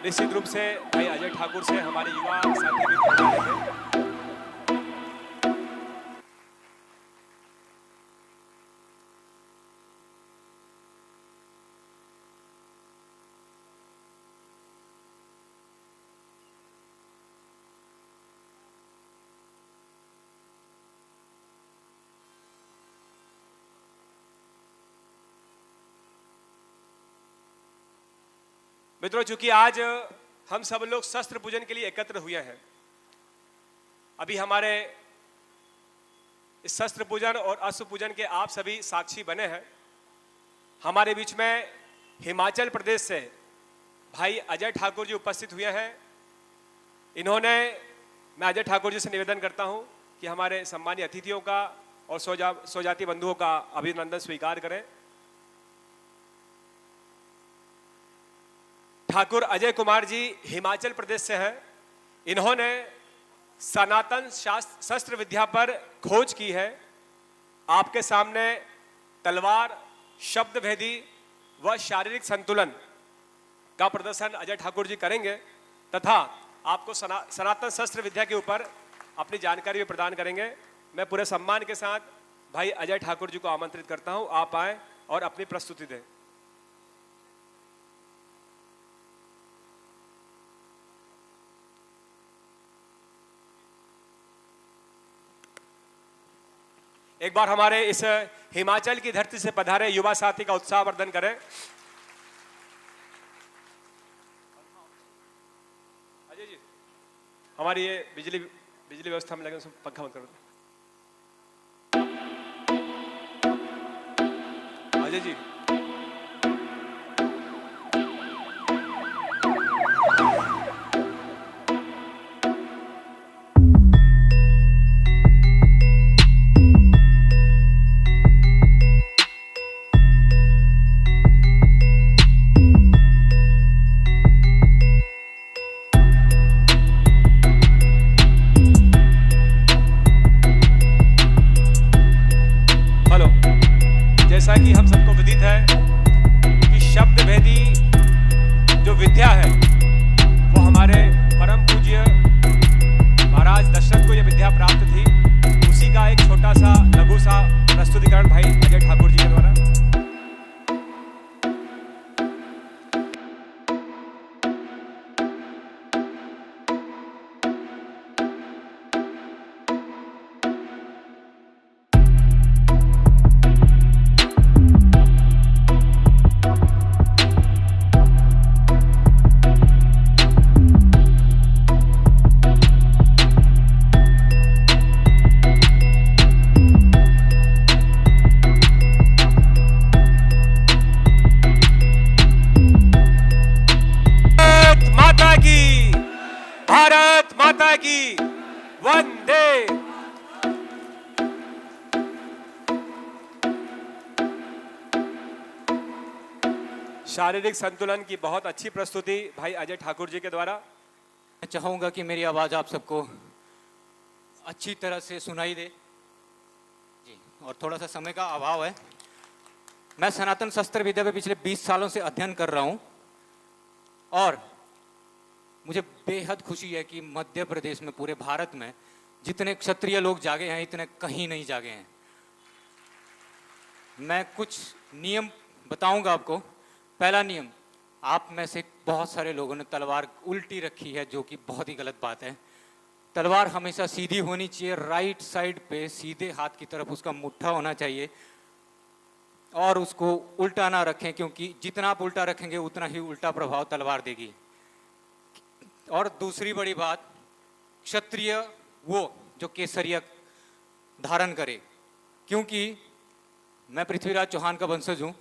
निश्चित रूप से भाई अजय ठाकुर से हमारे युवा साथी भी जुड़ रहे थे। मित्रों, चूंकि आज हम सब लोग शस्त्र पूजन के लिए एकत्र हुए हैं, अभी हमारे इस शस्त्र पूजन और अस्त्र पूजन के आप सभी साक्षी बने हैं। हमारे बीच में हिमाचल प्रदेश से भाई अजय ठाकुर जी उपस्थित हुए हैं। मैं अजय ठाकुर जी से निवेदन करता हूं कि हमारे सम्मानीय अतिथियों का और स्वजाति बंधुओं का अभिनंदन स्वीकार करें। ठाकुर अजय कुमार जी हिमाचल प्रदेश से हैं। इन्होंने सनातन शस्त्र विद्या पर खोज की है। आपके सामने तलवार, शब्द भेदी व शारीरिक संतुलन का प्रदर्शन अजय ठाकुर जी करेंगे तथा आपको सनातन शस्त्र विद्या के ऊपर अपनी जानकारी भी प्रदान करेंगे। मैं पूरे सम्मान के साथ भाई अजय ठाकुर जी को आमंत्रित करता हूं, आप आए और अपनी प्रस्तुति दें। एक बार हमारे इस हिमाचल की धरती से पधारे युवा साथी का उत्साहवर्धन करें। अजय जी, हमारी ये बिजली व्यवस्था में लगे, पंखा बंद करो। अजय जी, जैसा कि हम सबको विदित है कि शब्द भेदी जो विद्या है वो हमारे परम पूज्य महाराज दशरथ को यह विद्या प्राप्त थी। उसी का एक छोटा सा लघु सा प्रस्तुतिकरण भाई अजय ठाकुर जी के द्वारा। भारत माता की वंदे। शारीरिक संतुलन की बहुत अच्छी प्रस्तुति भाई अजय ठाकुर जी के द्वारा। मैं चाहूंगा कि मेरी आवाज आप सबको अच्छी तरह से सुनाई दे जी, और थोड़ा सा समय का अभाव है। मैं सनातन शस्त्र विद्या में पिछले 20 सालों से अध्ययन कर रहा हूं और मुझे बेहद खुशी है कि मध्य प्रदेश में, पूरे भारत में जितने क्षत्रिय लोग जागे हैं इतने कहीं नहीं जागे हैं। मैं कुछ नियम बताऊंगा आपको। पहला नियम, आप में से बहुत सारे लोगों ने तलवार उल्टी रखी है, जो कि बहुत ही गलत बात है। तलवार हमेशा सीधी होनी चाहिए, राइट साइड पे सीधे हाथ की तरफ उसका मुट्ठा होना चाहिए और उसको उल्टा ना रखें, क्योंकि जितना आप उल्टा रखेंगे उतना ही उल्टा प्रभाव तलवार देगी। और दूसरी बड़ी बात, क्षत्रिय वो जो केसरिया धारण करे, क्योंकि मैं पृथ्वीराज चौहान का वंशज हूँ।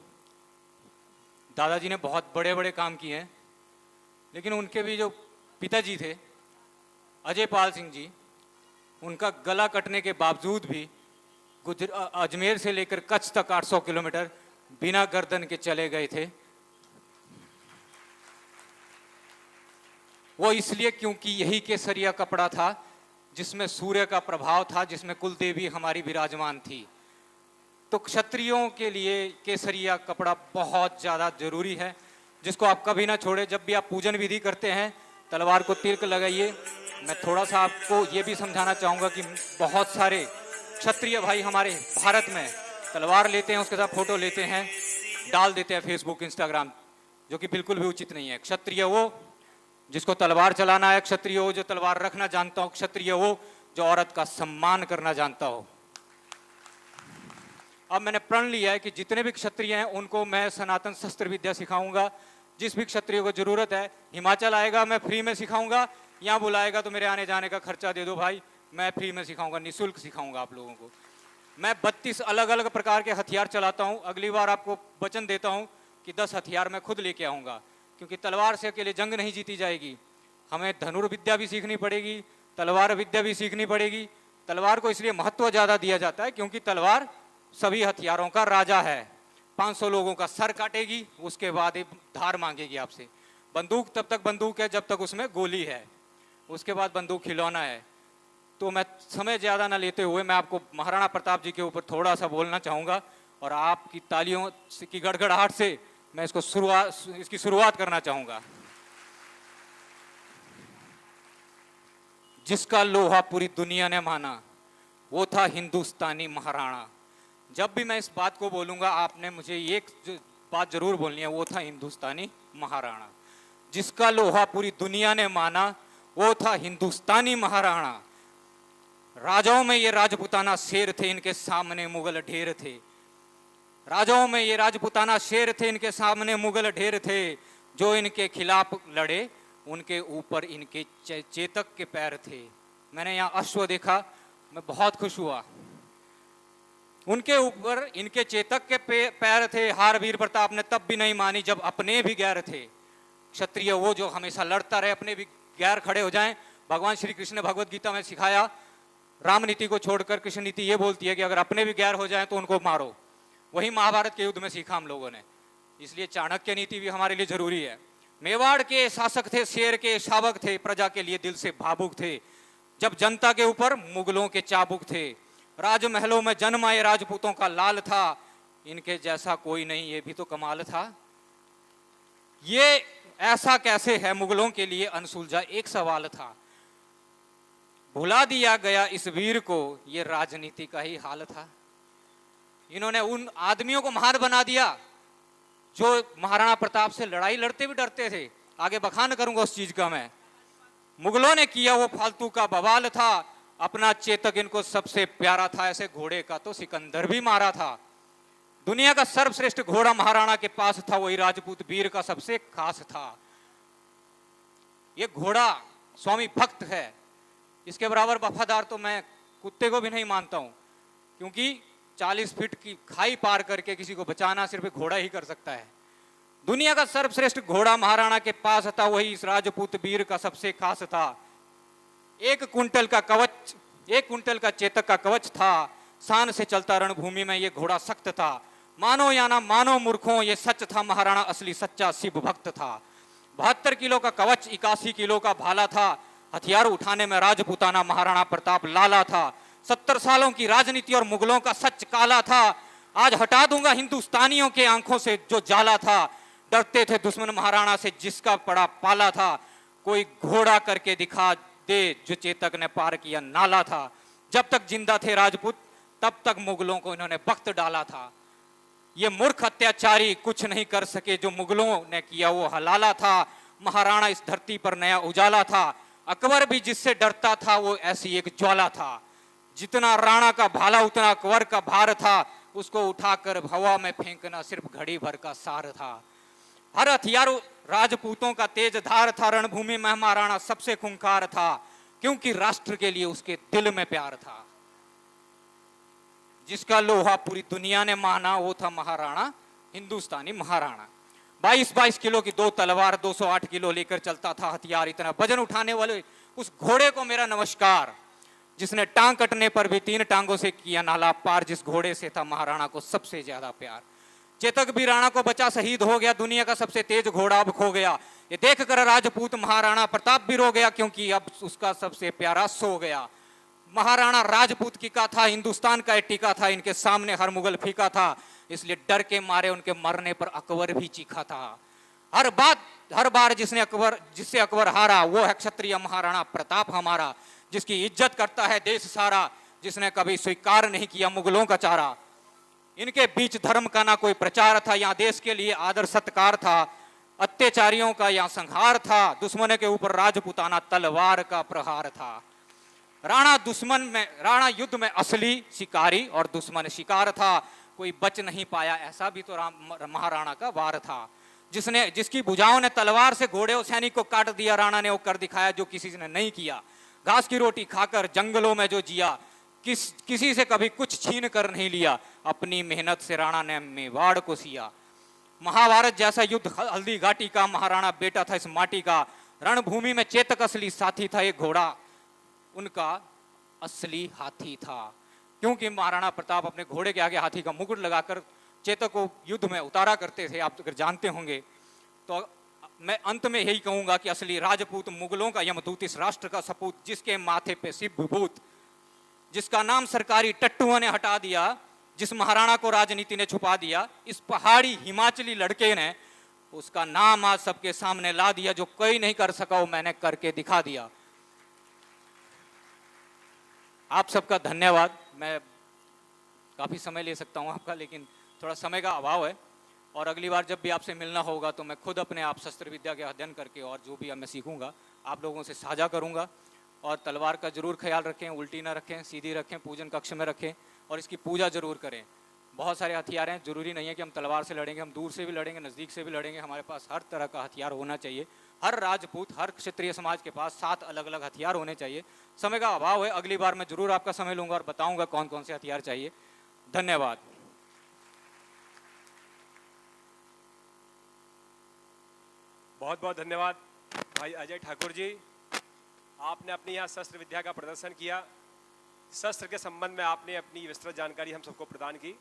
दादाजी ने बहुत बड़े बड़े काम किए हैं, लेकिन उनके भी जो पिताजी थे अजय पाल सिंह जी, उनका गला कटने के बावजूद भी अजमेर से लेकर कच्छ तक 800 किलोमीटर बिना गर्दन के चले गए थे। वो इसलिए क्योंकि यही केसरिया कपड़ा था जिसमें सूर्य का प्रभाव था, जिसमें कुल देवी हमारी विराजमान थी। तो क्षत्रियों के लिए केसरिया कपड़ा बहुत ज़्यादा जरूरी है। जिसको आप कभी ना छोड़े। जब भी आप पूजन विधि करते हैं तलवार को तिलक लगाइए। मैं थोड़ा सा आपको ये भी समझाना चाहूँगा कि बहुत सारे क्षत्रिय भाई हमारे भारत में तलवार लेते हैं, उसके साथ फोटो लेते हैं, डाल देते हैं फेसबुक इंस्टाग्राम, जो कि बिल्कुल भी उचित नहीं है। क्षत्रिय वो जिसको तलवार चलाना है, क्षत्रिय हो जो तलवार रखना जानता हो, क्षत्रिय हो जो औरत का सम्मान करना जानता हो। अब मैंने प्रण लिया है कि जितने भी क्षत्रिय हैं उनको मैं सनातन शस्त्र विद्या सिखाऊंगा। जिस भी क्षत्रिय को जरूरत है, हिमाचल आएगा मैं फ्री में सिखाऊंगा, यहाँ बुलाएगा तो मेरे आने जाने का खर्चा दे दो भाई, मैं फ्री में सिखाऊंगा, निःशुल्क सिखाऊंगा आप लोगों को। मैं 32 अलग अलग प्रकार के हथियार चलाता हूँ। अगली बार आपको वचन देता हूँ कि 10 हथियार मैं खुद लेके आऊँगा, क्योंकि तलवार से अकेले जंग नहीं जीती जाएगी। हमें धनुर्विद्या भी सीखनी पड़ेगी, तलवार विद्या भी सीखनी पड़ेगी। तलवार को इसलिए महत्व ज़्यादा दिया जाता है क्योंकि तलवार सभी हथियारों का राजा है। 500 लोगों का सर काटेगी, उसके बाद एक धार मांगेगी आपसे। बंदूक तब तक बंदूक है जब तक उसमें गोली है, उसके बाद बंदूक खिलौना है। तो मैं समय ज़्यादा ना लेते हुए मैं आपको महाराणा प्रताप जी के ऊपर थोड़ा सा बोलना चाहूँगा, और आपकी तालियों की गड़गड़ाहट से मैं इसकी शुरुआत करना चाहूँगा। जिसका लोहा पूरी दुनिया ने माना वो था हिंदुस्तानी महाराणा। जब भी मैं इस बात को बोलूँगा आपने मुझे एक बात जरूर बोलनी है, वो था हिंदुस्तानी महाराणा। जिसका लोहा पूरी दुनिया ने माना वो था हिंदुस्तानी महाराणा। राजाओं में ये राजपुताना शेर थे, इनके सामने मुगल ढेर थे। राजाओं में ये राजपुताना शेर थे, इनके सामने मुगल ढेर थे। जो इनके खिलाफ लड़े उनके ऊपर इनके चेतक के पैर थे। मैंने यहाँ अश्व देखा, मैं बहुत खुश हुआ। उनके ऊपर इनके चेतक के पैर थे। हार वीर प्रताप ने तब भी नहीं मानी जब अपने भी गैर थे। क्षत्रिय वो जो हमेशा लड़ता रहे, अपने भी गैर खड़े हो जाएं। भगवान श्री कृष्ण ने भगवत गीता में सिखाया, राम नीति को छोड़कर कृष्ण नीति ये बोलती है कि अगर अपने भी गैर हो जाएं तो उनको मारो। वही महाभारत के युद्ध में सीखा हम लोगों ने। इसलिए चाणक्य नीति भी हमारे लिए जरूरी है। मेवाड़ के शासक थे, शेर के शावक थे, प्रजा के लिए दिल से भावुक थे। जब जनता के ऊपर मुगलों के चाबुक थे। राजमहलों में जन्म आए राजपूतों का लाल था, इनके जैसा कोई नहीं, ये भी तो कमाल था। ये ऐसा कैसे है मुगलों के लिए अनसुलझा एक सवाल था। भुला दिया गया इस वीर को, ये राजनीति का ही हाल था। इन्होंने उन आदमियों को महान बना दिया जो महाराणा प्रताप से लड़ाई लड़ते भी डरते थे। आगे बखान करूंगा उस चीज का मैं। मुगलों ने किया वो फालतू का बवाल था। अपना चेतक इनको सबसे प्यारा था, ऐसे घोड़े का तो सिकंदर भी मारा था। दुनिया का सर्वश्रेष्ठ घोड़ा महाराणा के पास था, वही राजपूत वीर का सबसे खास था। ये घोड़ा स्वामी भक्त है, इसके बराबर वफादार तो मैं कुत्ते को भी नहीं मानता हूं, क्योंकि 40 फीट की खाई पार करके किसी को बचाना सिर्फ एक घोड़ा ही कर सकता है। दुनिया का सर्वश्रेष्ठ घोड़ा महाराणा के पास था, वही इस राजपूत वीर का सबसे खास था। 1 कुंटल का कवच, 1 कुंटल का चेतक का कवच था। शान से चलता रणभूमि में ये घोड़ा सख्त था। मानो या ना मानो मूर्खों, ये सच था, महाराणा असली सच्चा शिव भक्त था। 72 किलो का कवच, 81 किलो का भाला था। हथियार उठाने में राजपूताना महाराणा प्रताप लाला था। 70 सालों की राजनीति और मुगलों का सच काला था। आज हटा दूंगा हिंदुस्तानियों के आंखों से जो जाला था। डरते थे दुश्मन महाराणा से जिसका पड़ा पाला था। कोई घोड़ा करके दिखा दे जो चेतक ने पार किया नाला था। जब तक जिंदा थे राजपूत तब तक मुगलों को इन्होंने वक्त डाला था। ये मूर्ख अत्याचारी कुछ नहीं कर सके, जो मुगलों ने किया वो हलाला था। महाराणा इस धरती पर नया उजाला था। अकबर भी जिससे डरता था वो ऐसी एक ज्वाला था। जितना राणा का भाला उतना अकबर का भार था। उसको उठाकर हवा में फेंकना सिर्फ घड़ी भर का सार था। हर हथियार राजपूतों का तेज धार था। रणभूमि में महाराणा सबसे खूंखार था, क्योंकि राष्ट्र के लिए उसके दिल में प्यार था। जिसका लोहा पूरी दुनिया ने माना वो था महाराणा, हिंदुस्तानी महाराणा। 22-22 किलो की 2 तलवार, 208 किलो लेकर चलता था हथियार। इतना वजन उठाने वाले उस घोड़े को मेरा नमस्कार, जिसने टांग कटने पर भी 3 टांगों से किया नाला पार। जिस घोड़े से था महाराणा को सबसे ज्यादा प्यार। चेतक भी राणा को बचा शहीद हो गया। दुनिया का सबसे तेज घोड़ा अब खो गया। ये देखकर राजपूत महाराणा प्रताप भी रो गया, क्योंकि अब उसका सबसे प्यारा सो गया। महाराणा राजपूत की का था, हिंदुस्तान का टीका था। इनके सामने हर मुगल फीका था, इसलिए डर के मारे उनके मरने पर अकबर भी चीखा था। हर बार जिससे अकबर हारा वो है क्षत्रिय महाराणा प्रताप हमारा, जिसकी इज्जत करता है देश सारा, जिसने कभी स्वीकार नहीं किया मुगलों का चारा। इनके बीच धर्म का ना कोई प्रचार था, यहाँ देश के लिए आदर सत्कार था, अत्याचारियों का यहाँ संहार था, दुश्मन के ऊपर राजपूताना तलवार का प्रहार था। राणा युद्ध में असली शिकारी और दुश्मन शिकार था, कोई बच नहीं पाया, ऐसा भी तो महाराणा का वार था। जिसकी भुजाओं ने तलवार से घोड़े और सैनिक को काट दिया, राणा ने वो कर दिखाया जो किसी ने नहीं किया। घास की रोटी खाकर जंगलों में जो जिया, किसी से कभी कुछ छीन कर नहीं लिया, अपनी मेहनत से राणा ने मेवाड़ को सिया। महाभारत जैसा युद्ध हल्दी घाटी का, महाराणा बेटा था इस माटी का, रणभूमि में चेतक असली साथी था, एक घोड़ा उनका असली हाथी था। क्योंकि महाराणा प्रताप अपने घोड़े के आगे हाथी का मुकुट लगाकर चेतक को युद्ध में उतारा करते थे, आप अगर जानते होंगे। तो मैं अंत में यही कहूंगा कि असली राजपूत मुगलों का यमदूत, इस राष्ट्र का सपूत, जिसके माथे पे शिव विभूत, जिसका नाम सरकारी टट्टुओं ने हटा दिया, जिस महाराणा को राजनीति ने छुपा दिया, इस पहाड़ी हिमाचली लड़के ने उसका नाम आज सबके सामने ला दिया। जो कोई नहीं कर सका वो मैंने करके दिखा दिया। आप सबका धन्यवाद। मैं काफी समय ले सकता हूं आपका, लेकिन थोड़ा समय का अभाव है, और अगली बार जब भी आपसे मिलना होगा तो मैं खुद अपने आप शस्त्र विद्या के अध्ययन करके और जो भी मैं सीखूंगा आप लोगों से साझा करूंगा। और तलवार का जरूर ख्याल रखें, उल्टी ना रखें, सीधी रखें, पूजन कक्ष में रखें और इसकी पूजा जरूर करें। बहुत सारे हथियार हैं, जरूरी नहीं है कि हम तलवार से लड़ेंगे, हम दूर से भी लड़ेंगे, नज़दीक से भी लड़ेंगे। हमारे पास हर तरह का हथियार होना चाहिए। हर राजपूत, हर क्षत्रिय समाज के पास 7 अलग अलग हथियार होने चाहिए। समय का अभाव है, अगली बार मैं जरूर आपका समय लूंगा और बताऊंगा कौन कौन से हथियार चाहिए। धन्यवाद। बहुत बहुत धन्यवाद भाई अजय ठाकुर जी। आपने अपनी यहाँ शस्त्र विद्या का प्रदर्शन किया, शस्त्र के संबंध में आपने अपनी विस्तृत जानकारी हम सबको प्रदान की।